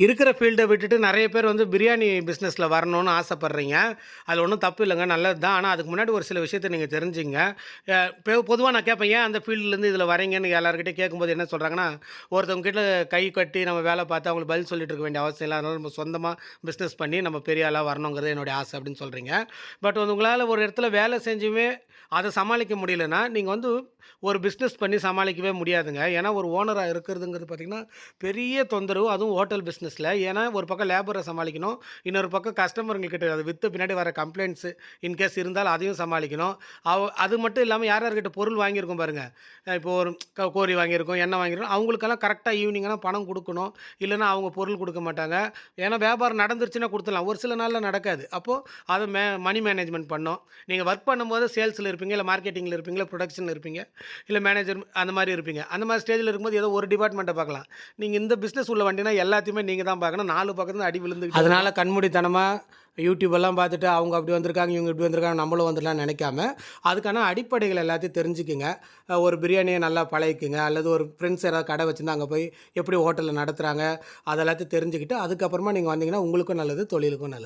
இருக்கிற ஃபீல்ட விட்டுட்டு நெறைய பேர் வந்து பிரியாணி பிசினஸ்ல வரணும்னு ஆசைப்படுறீங்க. அதுல ஒண்ணும் தப்பு இல்லங்க. நல்லது தான். ஆனா அதுக்கு முன்னாடி ஒரு சில விஷயத்த நீங்க தெரிஞ்சுக்கங்க. பொதுவா நான் கேட்பேன், "ஏன் அந்த ஃபீல்ட்லேருந்து இதில வரீங்கன்னு?" எல்லார்கிட்டயும் கேட்கும்போது என்ன சொல்றாங்கன்னா, ஒருத்தவங்க கிட்ட கை கட்டி நம்ம வேலை பார்த்து அவங்களுக்கு பதில் சொல்லிட்டு இருக்க வேண்டிய அவசியம் இல்ல. அதனால நம்ம சொந்தமா பிசினஸ் பண்ணி நம்ம பெரிய ஆளா வரணுங்கிறது என்னுடைய ஆசை அப்படின்னு சொல்றீங்க. பட் வந்து உங்களால ஒரு இடத்துல வேலை செஞ்சுமே அத சமாளிக்க முடியலன்னா, நீங்க வந்து ஒரு பிசினஸ் பண்ணி சமாளிக்கவே முடியாதுங்க. ஏன்னா ஒரு ஓனரா இருக்கிறதுங்கிறது பார்த்தீங்கன்னா, பெரிய தொந்தரவு. அதுவும் ஹோட்டல் பிசினஸ்ல. ஏன்னா ஒரு பக்கம் லேபர சமாளிக்கணும். இன்னொரு பக்கம் கஸ்டமருங்ககிட்ட அத வித்த பின்னாடி வர கம்ப்ளைண்ட்ஸ் இன்கேஸ் இருந்தால் அதையும் சமாளிக்கணும். அது மட்டும் இல்லாம யார் யார்கிட்ட பொருள் வாங்கியிருக்கோம் பாருங்க. இப்போ ஒரு கோழி வாங்கியிருக்கோம், எண்ணெய் வாங்கியிருக்கோம். அவங்களுக்கெல்லாம் கரெக்ட்டா ஈவினிங் ஆனா பணம் குடுக்கணும். இல்லன்னா அவங்க பொருள் குடுக்க மாட்டாங்க. ஏன்னா வியாபாரம் நடந்துருச்சுன்னா குடுத்துடலாம். ஒரு சில நாள்ல நடக்காது. அப்போ அத மணி மேனேஜ்மென்ட் பண்ணணும். நீங்க வொர்க் பண்ணும்போது சேல்ஸ்ல இருப்பீங்க, இல்ல மார்க்கெட்டிங்ல இருப்பீங்க, இல்ல புரொடக்ஷன்ல இருப்பீங்க, இல்ல மேனேஜர் அந்த மாரி இருப்பீங்க. அந்த மாரி ஸ்டேஜ்ல இருக்கும்போது ஏதோ ஒரு டிபார்ட்மெண்ட்ட பார்க்கலாம். நீங்க இந்த பிசினஸ் உள்ள வந்துட்டீங்கன்னா எல்லாத்தையுமே நீங்க தான் பார்க்கணும். 4 பக்கத்துல அடி விழுந்துகிட்டே அதனால இருக்கும். கண்மூடித்தனமா யூடியூப் எல்லாம் பார்த்துட்டு அவங்க அப்படி வந்திருக்காங்க, இவங்க இப்படி வந்திருக்காங்க, நம்மளும் வந்துடலாம்னு நெனைக்காம, அதுக்கான அடிப்படைகள் எல்லாத்தையும் தெரிஞ்சுக்கங்க. ஒரு பிரியாணிய நல்லா பழகிக்கங்க. அல்லது ஒரு ஃப்ரெண்ட்ஸ் யாராவது கடை வச்சிருந்தா அங்க போய் எப்படி ஹோட்டல்ல நடத்துறாங்க, அது எல்லாத்தையும் தெரிஞ்சுக்கிட்டு, அதுக்கப்புறமா நீங்க வந்தீங்கன்னா உங்களுக்கும் நல்லது, தொழிலுக்கும் நல்லது.